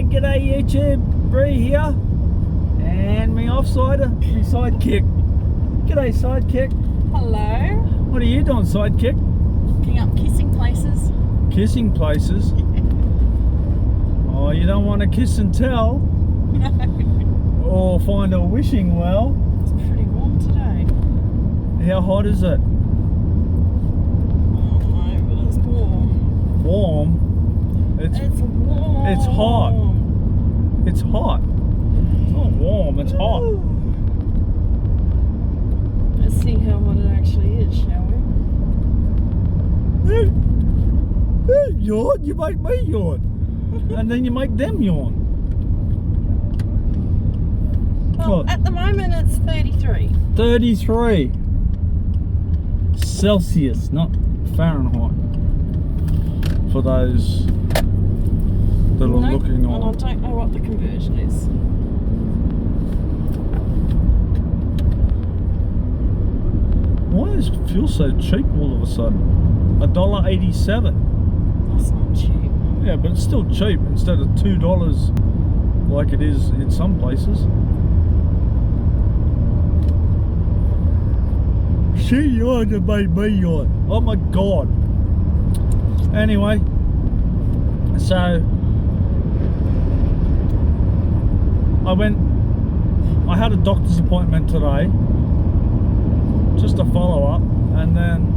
G'day YouTube, Bree here, and my offsider, my sidekick. G'day sidekick. Hello. What are you doing, sidekick? Looking up kissing places. Kissing places? Oh, you don't want to kiss and tell? No. Or find a wishing well? It's pretty warm today. How hot is it? Oh no, but it's warm. Warm? It's warm. It's hot. It's hot. It's not warm, it's hot. Let's see how hot it actually is, shall we? You yawn, you make me yawn. And then you make them yawn. Well, at the moment it's 33. 33 Celsius, not Fahrenheit. For those that are looking on. And I don't know what the conversion is. Why is fuel so cheap all of a sudden? $1.87. That's not cheap. Yeah, but it's still cheap instead of $2 like it is in some places. She yawned and made me yawn. Oh my god. Anyway, so I had a doctor's appointment today, just a follow-up, and then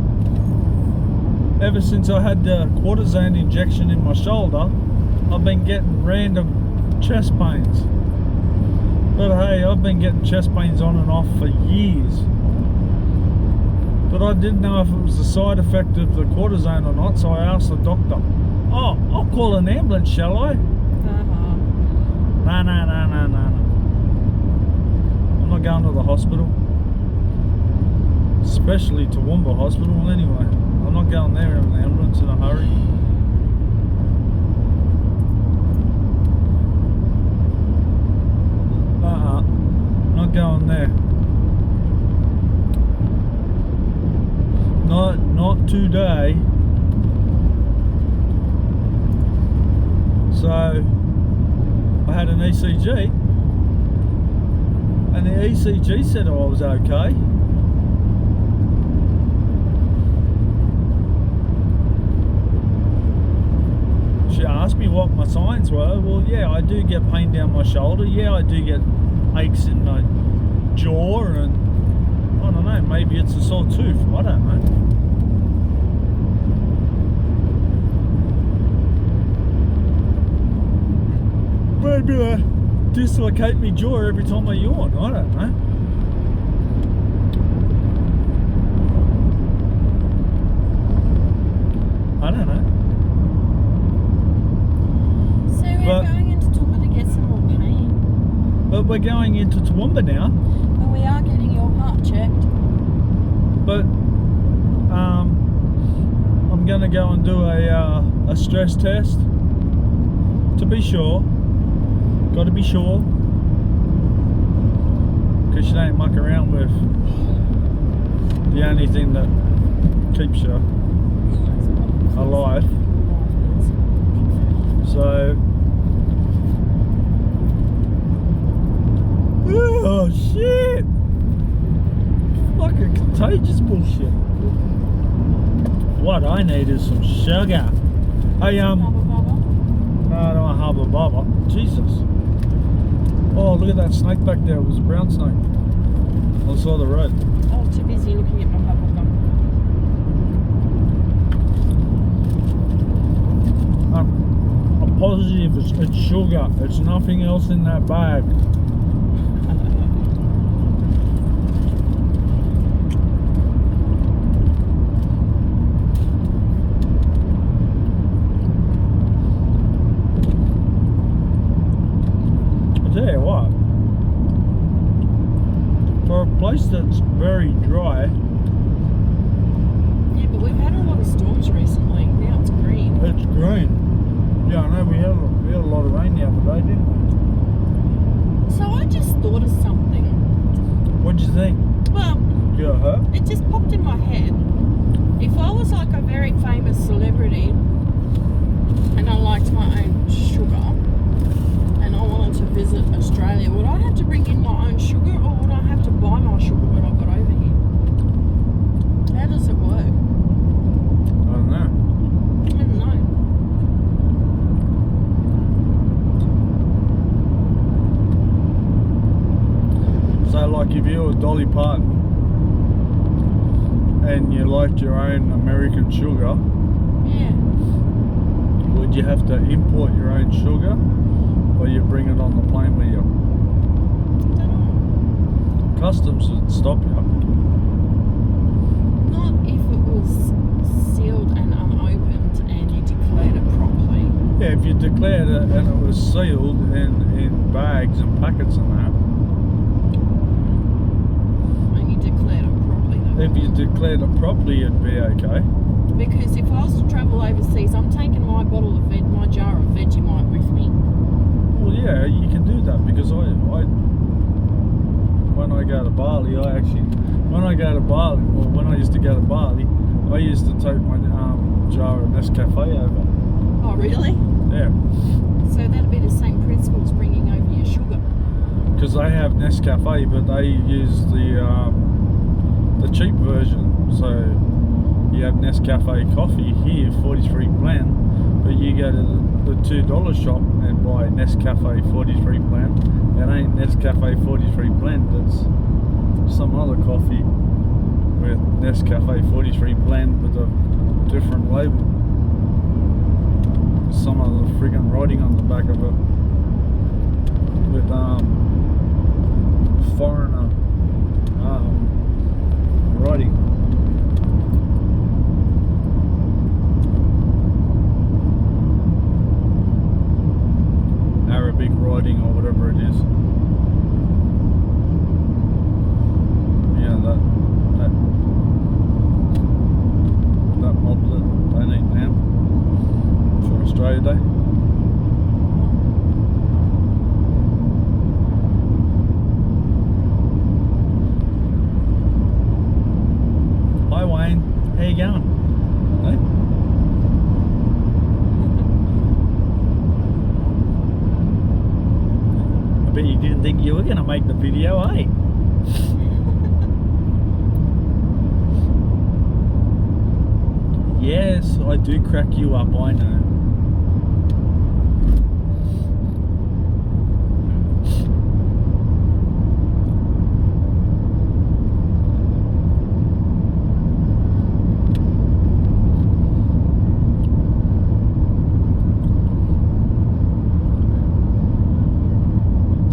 ever since I had the cortisone injection in my shoulder, I've been getting random chest pains. But hey, I've been getting chest pains on and off for years. But I didn't know if it was a side effect of the cortisone or not, so I asked the doctor. Oh, I'll call an ambulance, shall I? No. I'm not going to the hospital. Especially to Toowoomba Hospital anyway. I'm not going there in an ambulance in a hurry. Not going there. Not today. So I had an ECG, and the ECG said I was okay. She asked me what my signs were. Well, yeah, I do get pain down my shoulder. Yeah, I do get aches in my jaw, and I don't know, maybe it's a sore tooth. I don't know. Maybe I dislocate my jaw every time I yawn. I don't know. So we're going into Toowoomba to get some more pain. But we're going into Toowoomba now. And we are getting your heart checked. But I'm going to go and do a stress test to be sure. Got to be sure, because you don't muck around with the only thing that keeps you alive. So, oh shit! Fucking contagious bullshit. What I need is some sugar. Hey, no, I don't want hubba bubba. Jesus. Oh, look at that snake back there. It was a brown snake. On the side of the road. Oh, too busy looking at my bubble gum. I'm positive it's sugar. It's nothing else in that bag. Tell you what, for a place that's very dry. Yeah, but we've had a lot of storms recently. Now it's green. It's green. Yeah, I know we had a lot of rain the other day, didn't we? So I just thought of something. What'd you think? Well, You got hurt? it just popped in my head. If I was like a very famous celebrity and I liked my own sugar, Australia, would I have to bring in my own sugar or would I have to buy my sugar when I got over here? How does it work? I don't know. I don't know. So like if you were Dolly Parton and you liked your own American sugar, Yeah. would you have to import your own sugar or you bring it on the plane with you? I don't know. Customs would stop you. Not if it was sealed and unopened and you declared it properly. Yeah, if you declared it and it was sealed in bags and packets and that. And you declared it properly though. If you declared it properly, it'd be okay. Because if I was to travel overseas, I'm taking my bottle of my jar of Vegemite with me. Well, yeah, you can do that because when I go to Bali, when I used to go to Bali, I used to take my jar of Nescafe over. Oh, really? Yeah, So that'd be the same principle as bringing over your sugar. because they have Nescafe, but they use the cheap version. So you have Nescafe coffee here, 43 blend, but you go to the $2 shop and buy Nescafe 43 blend. It ain't Nescafe 43 blend, it's some other coffee with Nescafe 43 blend with a different label. Some of the friggin' writing on the back of it with foreigner writing. Arabic writing or whatever it is. Yeah, that mob that they need now for Australia Day. Hi Wayne, how you going? Hey? I bet you didn't think you were going to make the video, eh? Yes, I do crack you up, I know.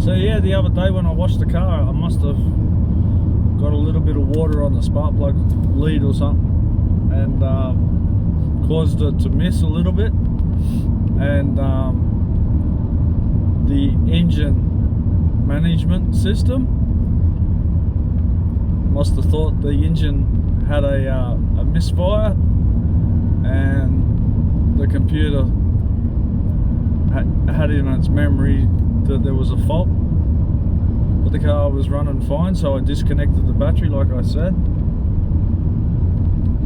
So yeah, the other day when I washed the car, I must have got a little bit of water on the spark plug lead or something, and caused it to miss a little bit, and the engine management system must have thought the engine had a misfire, and the computer had in its memory that there was a fault, but the car was running fine, so I disconnected the battery like I said,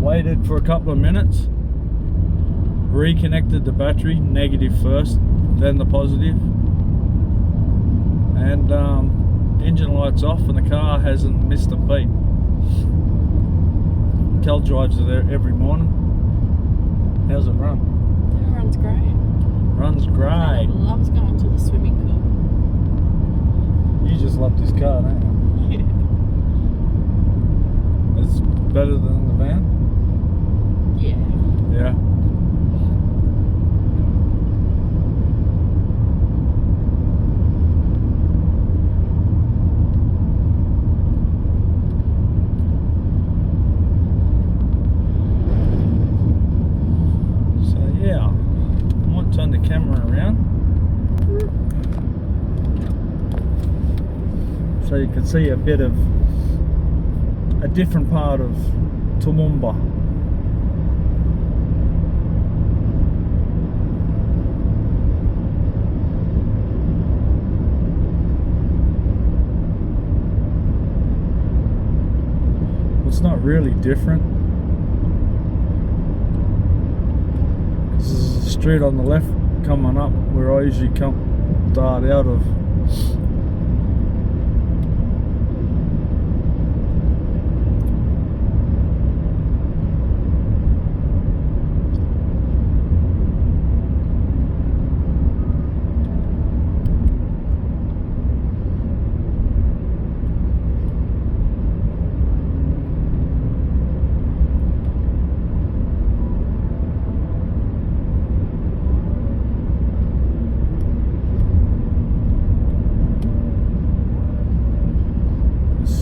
waited for a couple of minutes, reconnected the battery, negative first, then the positive, and engine lights off and the car hasn't missed a beat. Cal drives it there every morning. How's it run? It runs great. Runs great. Loves going to the swimming pool. You just love this car, don't you? Yeah. It's better than the van? Yeah. Yeah. So yeah, I might turn the camera around so you can see a bit of a different part of Toowoomba. It's not really different. This is a street on the left coming up where I usually come dart out of.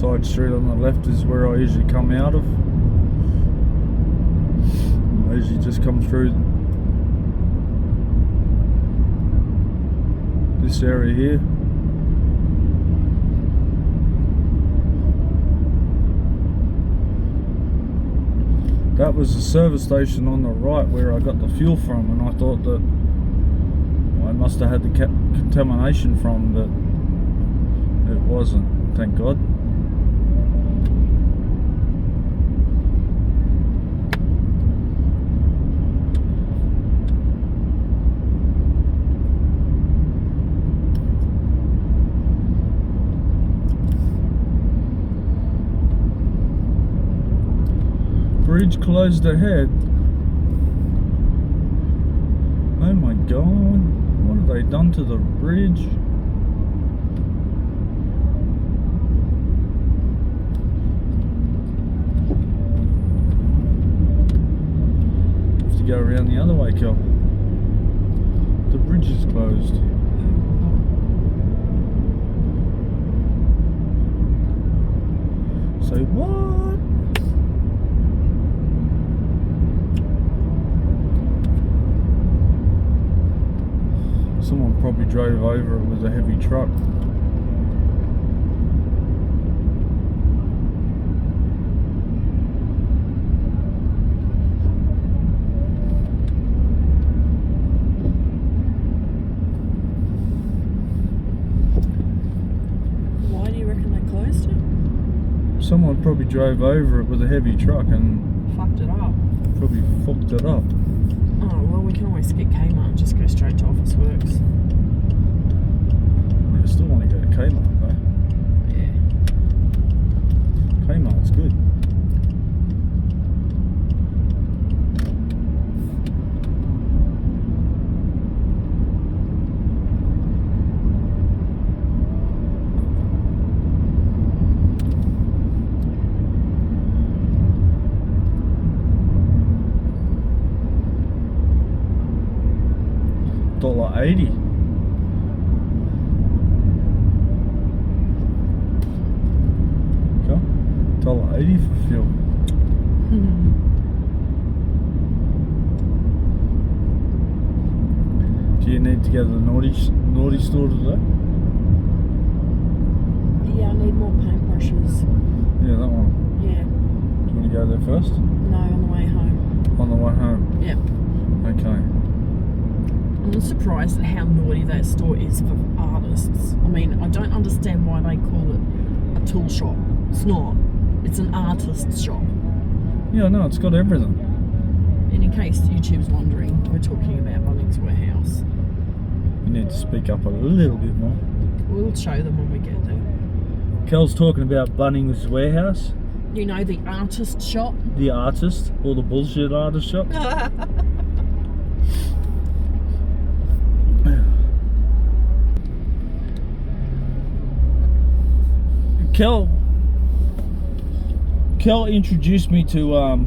side street on the left is where I usually come out of. I usually just come through this area here. That was the service station on the right where I got the fuel from, and I thought that I must have had the contamination from, but it wasn't, thank God. Bridge closed ahead. Oh my God, what have they done to the bridge? Have to go around the other way, Kel. The bridge is closed. Say what? Someone probably drove over it with a heavy truck. Why do you reckon they closed it? Someone probably drove over it with a heavy truck and Fucked it up. probably fucked it up. Oh, well, we can always skip Kmart and just go straight to Office Works. I still want to go to Kmart though. Yeah. Kmart's good. $1.80. Okay. $1.80 for fuel. Do you need to go to the naughty store today? Yeah, I need more paintbrushes. Yeah, that one. Yeah. Do you want to go there first? No, on the way home. On the way home? Yep. Okay. I'm surprised at how naughty that store is for artists. I mean, I don't understand why they call it a tool shop. It's not. It's an artist shop. Yeah, no, it's got everything. And in case YouTube's wondering, we're talking about Bunnings Warehouse. You need to speak up a little bit more. We'll show them when we get there. Kel's talking about Bunnings Warehouse, You know, the artist shop. the artist, or the bullshit artist shop. Kel introduced me to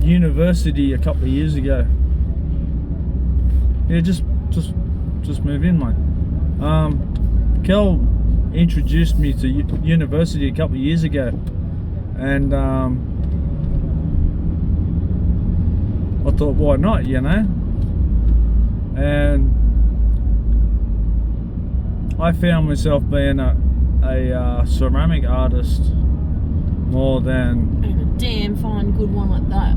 university a couple of years ago. Yeah, just move in, mate. Kel introduced me to university a couple of years ago, and I thought, why not, you know? And I found myself being a ceramic artist more than And a damn fine good one at that.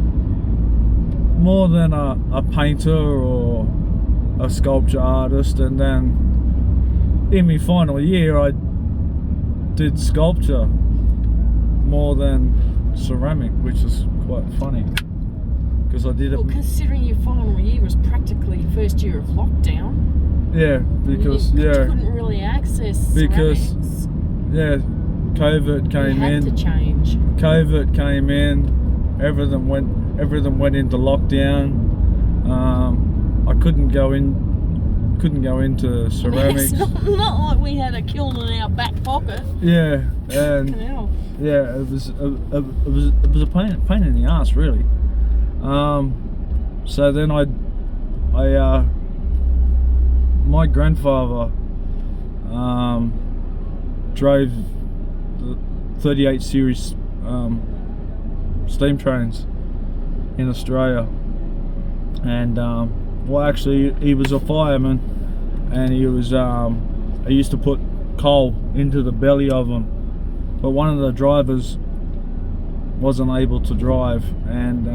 more than a painter or a sculpture artist. And then in my final year I did sculpture more than ceramic, which is quite funny because I did it. Well, considering your final year was practically first year of lockdown. Yeah, because you yeah, couldn't really access because ceramics. yeah, COVID came You had in. to change. COVID came in. Everything went into lockdown. I couldn't go into ceramics. It's not like we had a kiln in our back pocket. Yeah, and Fucking hell. yeah, it was a pain in the ass, really. So then my grandfather drove the 38 series steam trains in Australia, and well, actually, he was a fireman, and he used to put coal into the belly of them, but one of the drivers wasn't able to drive, and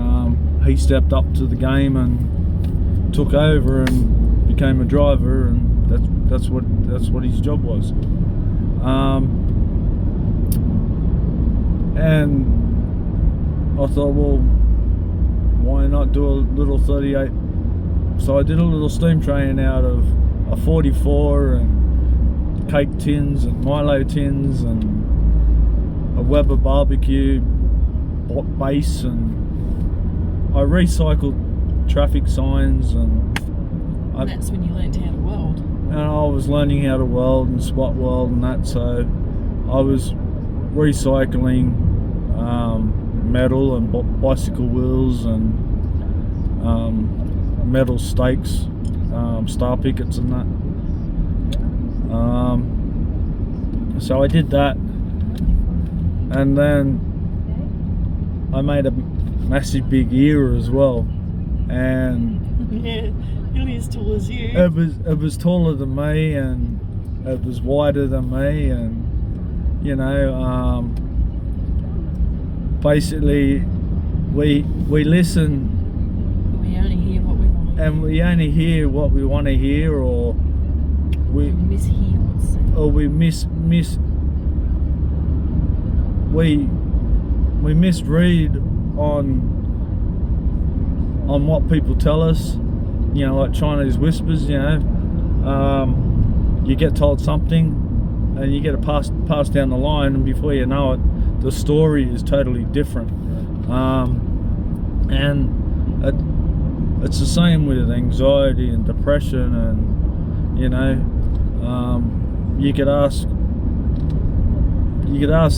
he stepped up to the game and took over and became a driver, and that's what his job was. And I thought, well, why not do a little 38? So I did a little steam train out of a 44 and cake tins and Milo tins and a Weber barbecue base, and I recycled traffic signs, and that's when you learned how to weld. And I was learning how to weld and spot weld and that, so I was recycling metal and bicycle wheels and metal stakes, star pickets and that. So I did that, and then I made a massive big ear as well, and yeah, nearly as tall as you. It was taller than me, and it was wider than me, and basically we listen. We only hear what we want to hear. And we only hear what we want to hear, or we mishear what's said. Or we misread on what people tell us, like Chinese whispers. You get told something and you get it passed down the line, and before you know it, the story is totally different. And it's the same with anxiety and depression, and you could ask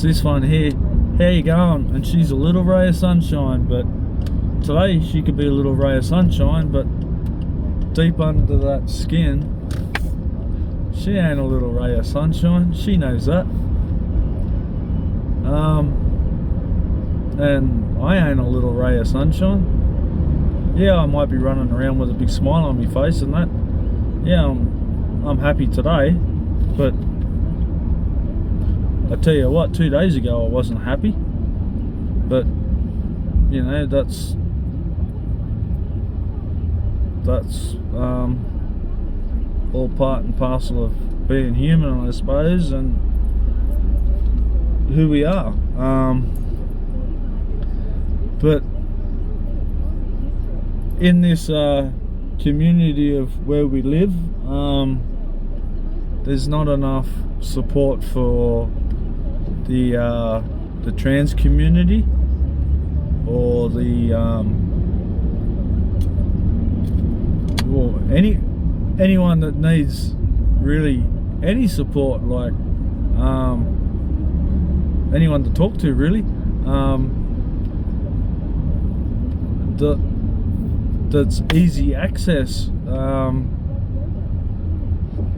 this one here, how you going? And she's a little ray of sunshine, but today she could be a little ray of sunshine, but deep under that skin, she ain't a little ray of sunshine. She knows that. And I ain't a little ray of sunshine. Yeah, I might be running around with a big smile on my face and that. Yeah, I'm happy today, but I tell you what, 2 days ago I wasn't happy. But that's all part and parcel of being human, I suppose, and who we are. But in this community of where we live, there's not enough support for the trans community, or the anyone that needs really any support, like anyone to talk to, really. That's easy access.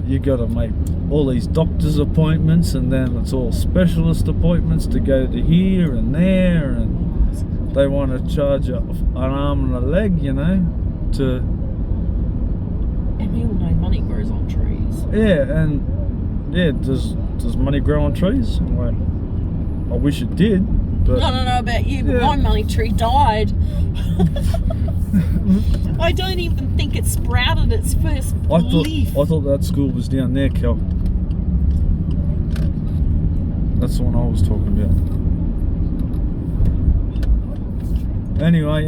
You got to make all these doctor's appointments, and then it's all specialist appointments to go to here and there, and they want to charge an arm and a leg, to. And we all know money grows on trees. Yeah, and does money grow on trees? Like, I wish it did, but I don't know about you, but my money tree died. I don't even think it sprouted its first leaf. I thought that school was down there, Kel. That's the one I was talking about. Anyway,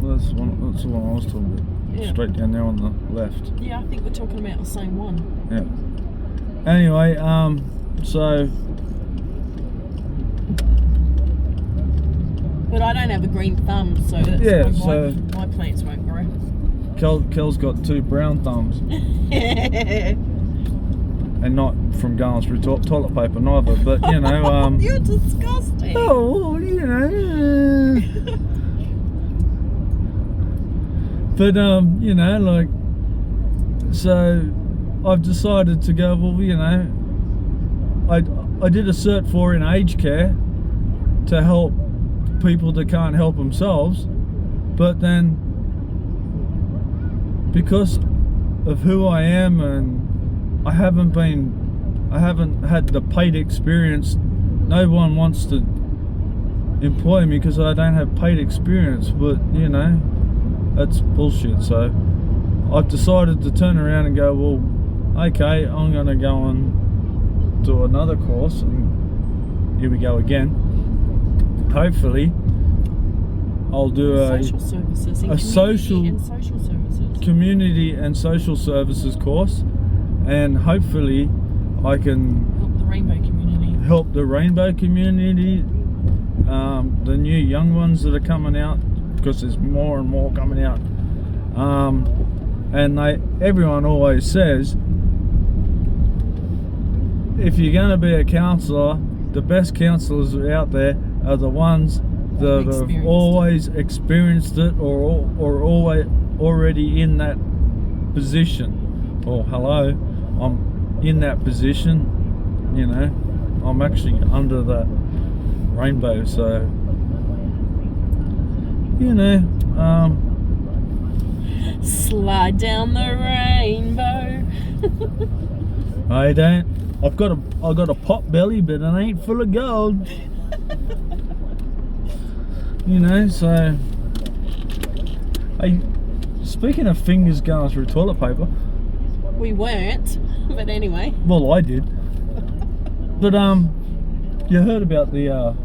that's the one I was talking about. Yeah. Straight down there on the left. Yeah, I think we're talking about the same one. Yeah. Anyway, so. But I don't have a green thumb, so that's why my plants won't grow. Kel's got 2 brown thumbs. And not from going through toilet paper neither, but You're disgusting. Oh, but like, so I've decided to go, well, I did a cert for in aged care to help people that can't help themselves, but then because of who I am and I haven't had the paid experience, no one wants to employ me because I don't have paid experience. But you know, that's bullshit. So I've decided to turn around and go, well, okay, I'm gonna go and do another course, and here we go again. Hopefully I'll do social services, community and social services course, and hopefully I can help the rainbow community, the new young ones that are coming out, because there's more and more coming out, and everyone always says, if you're going to be a counsellor, the best counsellors out there are the ones that have always experienced it, or always already in that position. Or hello, I'm in that position, you know, I'm actually under that rainbow, so you know, slide down the rainbow. I've got a pot belly, but it ain't full of gold. You know, so hey, speaking of fingers going through toilet paper, we weren't, but anyway. Well, I did. But you heard about the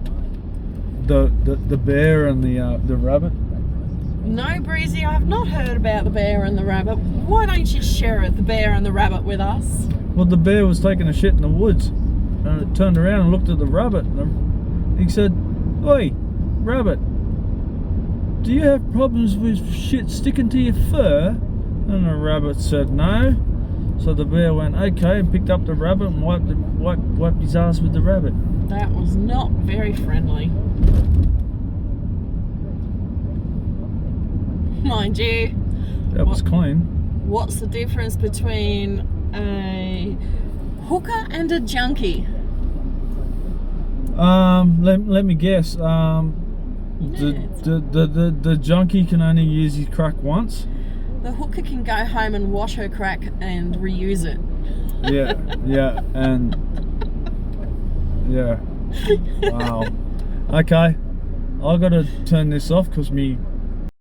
bear and the rabbit? No, Breezy, I have not heard about the bear and the rabbit. Why don't you share it, the bear and the rabbit, with us? Well, the bear was taking a shit in the woods, and it turned around and looked at the rabbit, and he said, "Oi, rabbit, do you have problems with shit sticking to your fur?" And the rabbit said no. So the bear went okay and picked up the rabbit and wiped his ass with the rabbit. That was not very friendly. Mind you. That was clean. What's the difference between a hooker and a junkie? Let me guess. The junkie can only use his crack once. The hooker can go home and wash her crack and reuse it. Yeah, and yeah. Wow. Okay, I gotta turn this off because me